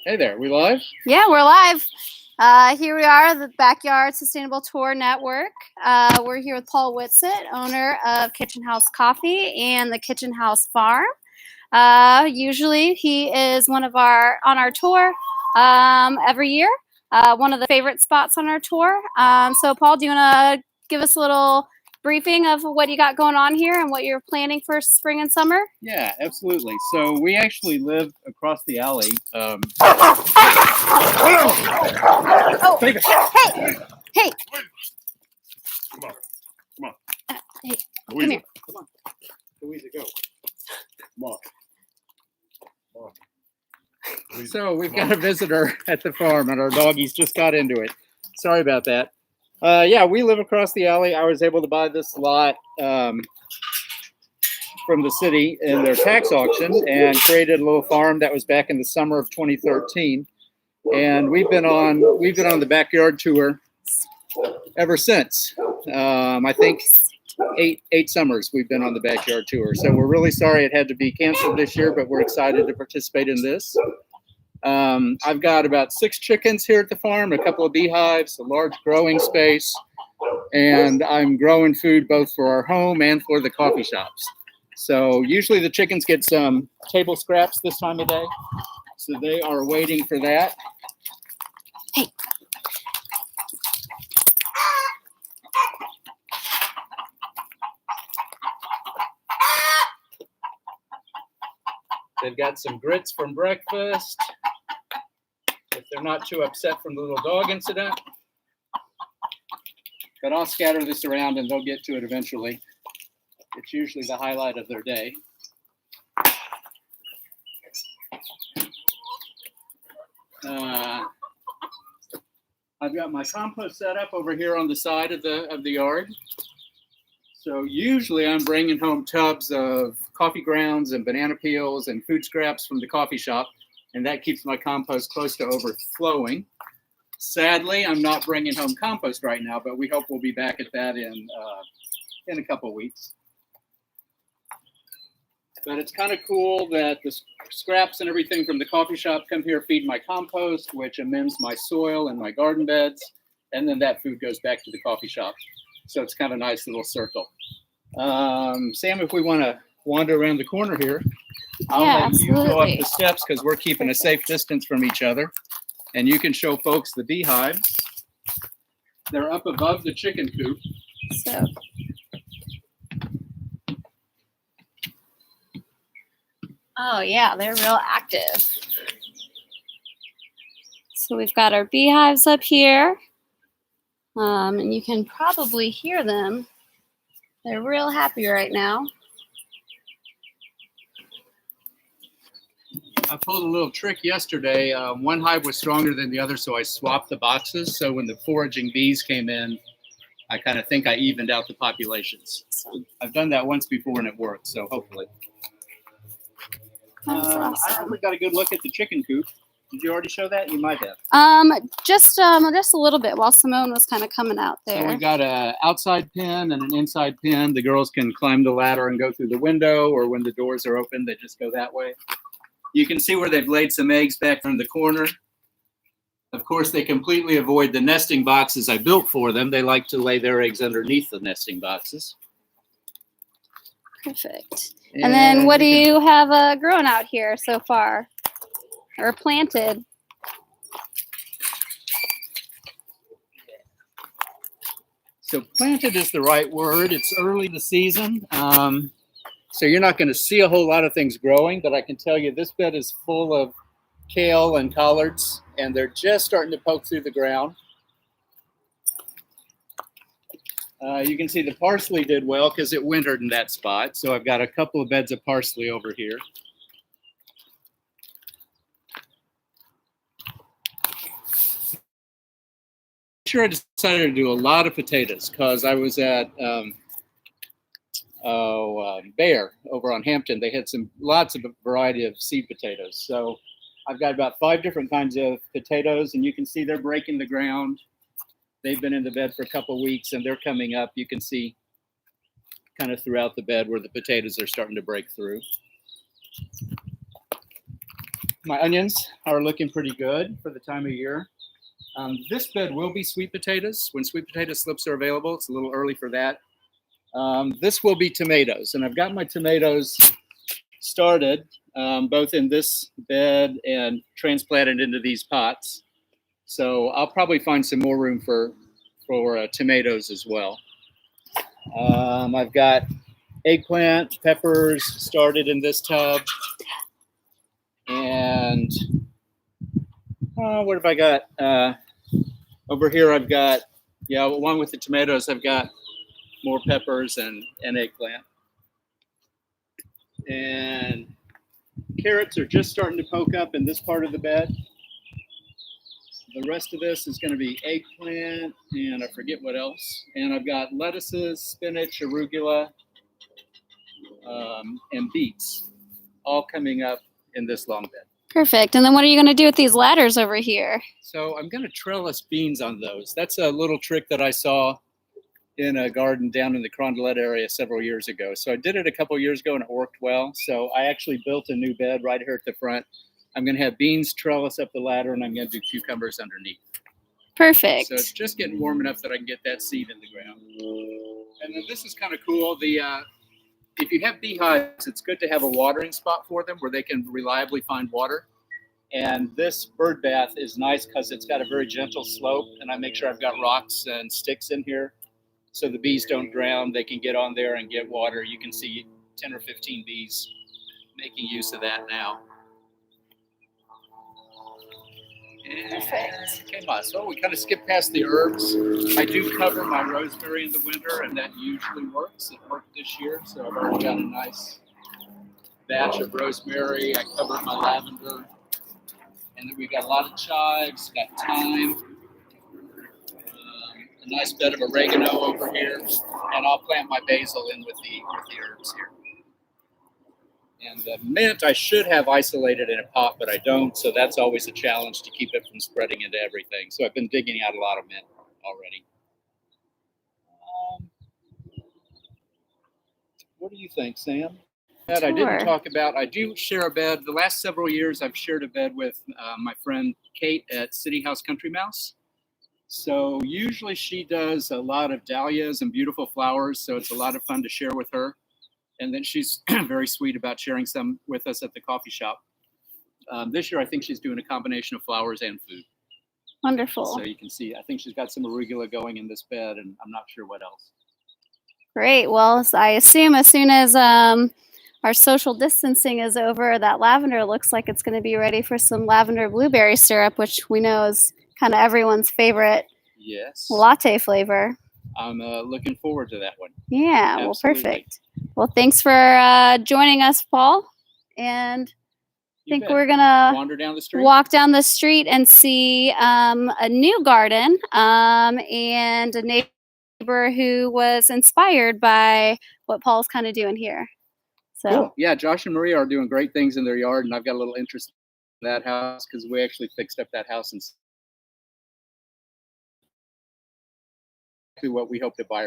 Hey there, we live? Yeah, we're live. Here we are, the Backyard Sustainable Tour Network. We're here with Paul Whitsitt, owner of Kitchen House Coffee and the Kitchen House Farm. Usually he is on our tour every year, one of the favorite spots on our tour. So Paul, do you want to give us a little briefing of what you got going on here and what you're planning for spring and summer? Yeah, absolutely. So we actually live across the alley. Oh, Hey! Hey! Come on. Hey, Louisa, come here. Come on. Louisa, go. Come on. Louisa, so we've got a visitor at the farm, and our doggies just got into it. Sorry about that. Yeah, we live across the alley. I was able to buy this lot from the city in their tax auction and created a little farm that was back in the summer of 2013. And we've been on the backyard tour ever since. I think eight summers we've been on the backyard tour. So we're really sorry it had to be canceled this year, but we're excited to participate in this. I've got about 6 chickens here at the farm, a couple of beehives, a large growing space, and I'm growing food both for our home and for the coffee shops. So usually the chickens get some table scraps this time of day, so they are waiting for that. Hey. They've got some grits from breakfast, if they're not too upset from the little dog incident. But I'll scatter this around and they'll get to it eventually. It's usually the highlight of their day. I've got my compost set up over here on the side of the yard. So usually I'm bringing home tubs of coffee grounds and banana peels and food scraps from the coffee shop, and that keeps my compost close to overflowing. Sadly, I'm not bringing home compost right now, but we hope we'll be back at that in a couple of weeks. But it's kind of cool that the scraps and everything from the coffee shop come here, feed my compost, which amends my soil and my garden beds, and then that food goes back to the coffee shop. So it's kind of a nice little circle. Sam, if we want to wander around the corner here, I'll let you go up the steps because we're keeping a safe distance from each other. And you can show folks the beehives. They're up above the chicken coop. So. Oh yeah, they're real active. So we've got our beehives up here. And you can probably hear them. They're real happy right now. I pulled a little trick yesterday. One hive was stronger than the other, so I swapped the boxes. So when the foraging bees came in, I kind of think I evened out the populations. I've done that once before and it worked, so hopefully. Awesome. I haven't got a good look at the chicken coop. Did you already show that? You might have. Just a little bit while Simone was kind of coming out there. So we've got an outside pen and an inside pen. The girls can climb the ladder and go through the window, or when the doors are open, they just go that way. You can see where they've laid some eggs back in the corner. Of course, they completely avoid the nesting boxes I built for them. They like to lay their eggs underneath the nesting boxes. Perfect. And then what do you have growing out here so far? Or planted? So planted is the right word. It's early in the season. So you're not going to see a whole lot of things growing, but I can tell you this bed is full of kale and collards, and they're just starting to poke through the ground. You can see the parsley did well because it wintered in that spot. So I've got a couple of beds of parsley over here. Sure, I decided to do a lot of potatoes because I was at Bayer over on Hampton. They had lots of variety of seed potatoes. So I've got about 5 different kinds of potatoes, and you can see they're breaking the ground. They've been in the bed for a couple of weeks, and they're coming up. You can see kind of throughout the bed where the potatoes are starting to break through. My onions are looking pretty good for the time of year. This bed will be sweet potatoes. When sweet potato slips are available, it's a little early for that. This will be tomatoes, and I've got my tomatoes started both in this bed and transplanted into these pots. So I'll probably find some more room for tomatoes as well. I've got eggplant, peppers started in this tub, and what have I got? Over here I've got, along with the tomatoes, I've got more peppers and eggplant. And carrots are just starting to poke up in this part of the bed. The rest of this is going to be eggplant, and I forget what else. And I've got lettuces, spinach, arugula, and beets all coming up in this long bed. Perfect. And then what are you going to do with these ladders over here? So I'm going to trellis beans on those. That's a little trick that I saw in a garden down in the Carondelet area several years ago. So I did it a couple years ago and it worked well. So I actually built a new bed right here at the front. I'm going to have beans trellis up the ladder, and I'm going to do cucumbers underneath. Perfect. So it's just getting warm enough that I can get that seed in the ground. And then this is kind of cool. If you have beehives, it's good to have a watering spot for them where they can reliably find water. And this bird bath is nice because it's got a very gentle slope, and I make sure I've got rocks and sticks in here so the bees don't drown. They can get on there and get water. You can see 10 or 15 bees making use of that now. Perfect. Okay, so we kind of skipped past the herbs. I do cover my rosemary in the winter, and that usually works. It worked this year, so I've already got a nice batch of rosemary. I covered my lavender, and then we've got a lot of chives, got thyme, a nice bed of oregano over here, and I'll plant my basil in with the herbs here. And the mint I should have isolated in a pot, but I don't, so that's always a challenge to keep it from spreading into everything. So I've been digging out a lot of mint already. What do you think, Sam? That I didn't talk about. I do share a bed. The last several years, I've shared a bed with my friend Kate at City House Country Mouse. So usually she does a lot of dahlias and beautiful flowers, so it's a lot of fun to share with her. And then she's very sweet about sharing some with us at the coffee shop. This year, I think she's doing a combination of flowers and food. Wonderful. So you can see, I think she's got some arugula going in this bed, and I'm not sure what else. Great. Well, I assume as soon as our social distancing is over, that lavender looks like it's going to be ready for some lavender blueberry syrup, which we know is kind of everyone's favorite latte flavor. I'm looking forward to that one. Yeah, Absolutely. Well, perfect. Well, thanks for joining us, Paul. And I think we're going to walk down the street and see a new garden and a neighbor who was inspired by what Paul's kind of doing here. So cool. Yeah, Josh and Maria are doing great things in their yard, and I've got a little interest in that house because we actually fixed up that house and what we hope to buy